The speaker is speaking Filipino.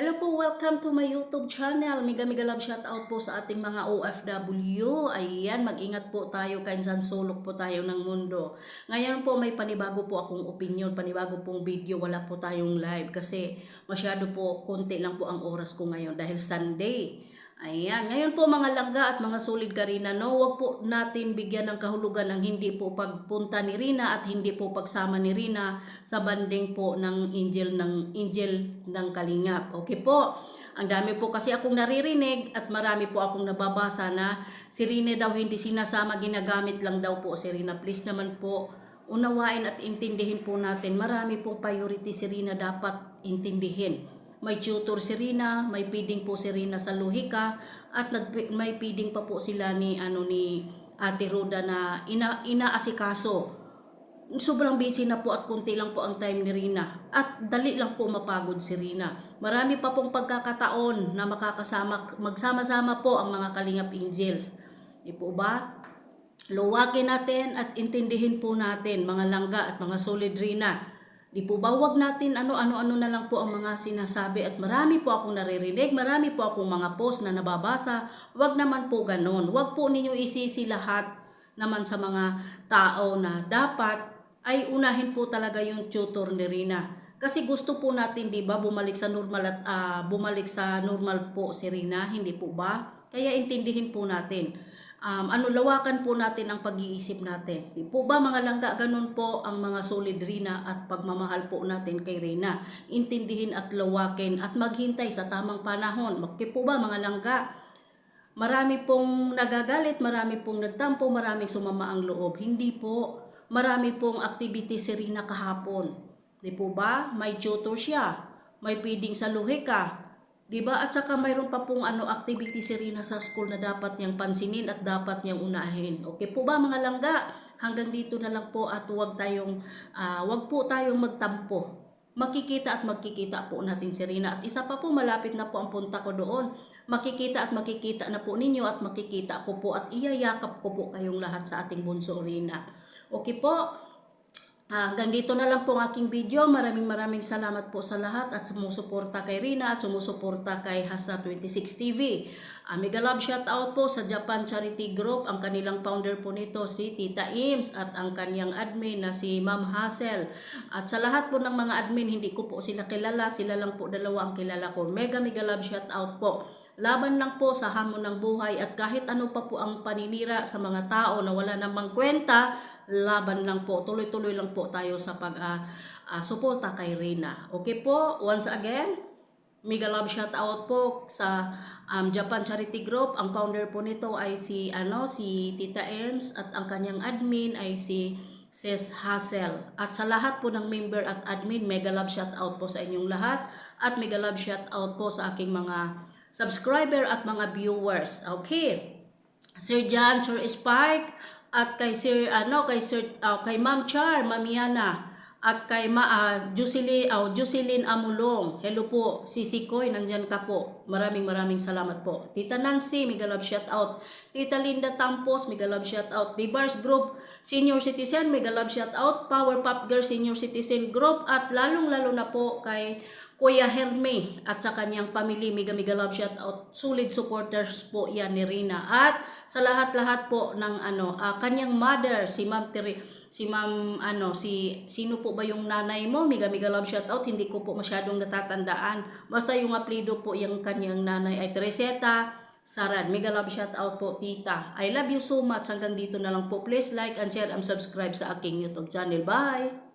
Hello po, welcome to my YouTube channel. Mega mega love shout out po sa ating mga OFW. Ayan, mag-ingat po tayo kaysan sulok po tayo ng mundo. Ngayon po may panibago po akong opinion, panibago pong video, wala po tayong live kasi masyado po konti lang po ang oras ko ngayon dahil Sunday. Ayan, ngayon po mga langga at mga solid karina, no, wag po natin bigyan ng kahulugan ang hindi po pagpunta ni Rina at hindi po pagsama ni Rina sa banding po ng Angel ng Kalingap. Okay po. Ang dami po kasi akong naririnig at marami po akong nababasa na si Rina daw hindi sinasama, ginagamit lang daw po si Rina. Please naman po, unawain at intindihin po natin. Marami pong priority si Rina dapat intindihin. May tutor si Rina, may feeding po si Rina sa Lohika at may feeding pa po sila ni Ate Roda na inaasikaso. Sobrang busy na po at kunti lang po ang time ni Rina at dali lang po mapagod si Rina. Marami pa pong pagkakataon na magsama-sama po ang mga Kalingap Angels. Di po ba? Luwakin natin at intindihin po natin mga langga at mga solid Rina. Di po ba, wag natin ano-ano na lang po ang mga sinasabi at marami po akong naririnig, marami po akong mga post na nababasa. Wag naman po ganon. Wag po ninyo isisi lahat naman sa mga tao na dapat ay unahin po talaga yung tutor ni Rina. Kasi gusto po natin, di ba, bumalik sa normal at bumalik sa normal po si Rina, hindi po ba? Kaya intindihin po natin. Lawakan po natin ang pag-iisip natin. Di po ba mga langga, ganun po ang mga solid Rina at pagmamahal po natin kay Rina. Intindihin at lawakin at maghintay sa tamang panahon. Di po ba mga langga? Marami pong nagagalit, marami pong nagtampo, maraming sumama ang loob. Hindi po. Marami pong activity si Rina kahapon. Di po ba? May tutor siya. May feeding sa Lohika. Diba? At saka mayroon pa pong activity si Rina sa school na dapat niyang pansinin at dapat niyang unahin. Okay po ba mga langga? Hanggang dito na lang po at wag po tayong magtampo. Makikita at magkikita po natin si Rina. At isa pa po, malapit na po ang punta ko doon. Makikita at makikita na po ninyo at makikita ko po at iyayakap ko po kayong lahat sa ating bunso Rina. Okay po? Hanggang dito na lang po ang aking video. Maraming salamat po sa lahat at sumusuporta kay Rina at sumusuporta kay Hasa26 TV. Mega love shout out po sa Japan Charity Group. Ang kanilang founder po nito si Tita Ims at ang kanyang admin na si Ma'am Hassel. At sa lahat po ng mga admin, hindi ko po sila kilala. Sila lang po dalawa ang kilala ko. Mega love shout out po. Laban lang po sa hamon ng buhay at kahit ano pa po ang paninira sa mga tao na wala namang kwenta, laban lang po, tuloy-tuloy lang po tayo sa suporta kay Rina. Okay po, once again, mega love shout out po sa Japan Charity Group. Ang founder po nito ay si Tita Ems at ang kanyang admin ay si Sis Hassel. At sa lahat po ng member at admin, mega love shout out po sa inyong lahat at mega love shout out po sa aking mga subscriber at mga viewers. Okay. Sir John, Sir Spike, at kay kay Ma'am Char, Mamiana, at kay Jocelyn Amulong. Hello po, Sisi Koy, nandyan ka po. Maraming salamat po. Tita Nancy, mega love shout out. Tita Linda Tampos, mega love shout out. Dibars Group Senior Citizen, mega love shout out. Power Pop Girl Senior Citizen Group at lalong-lalo na po kay Kuya Herme at sa kanyang family, mega love shout out. Solid supporters po yan ni Rina. At sa lahat-lahat po ng kanyang mother, si Ma'am sino po ba yung nanay mo? Mega love shout out. Hindi ko po masyadong natatandaan. Basta yung apelido po yung kanyang nanay ay Tereseta Saran. Mega love shout out po, tita. I love you so much. Hanggang dito na lang po. Please like and share and subscribe sa aking YouTube channel. Bye!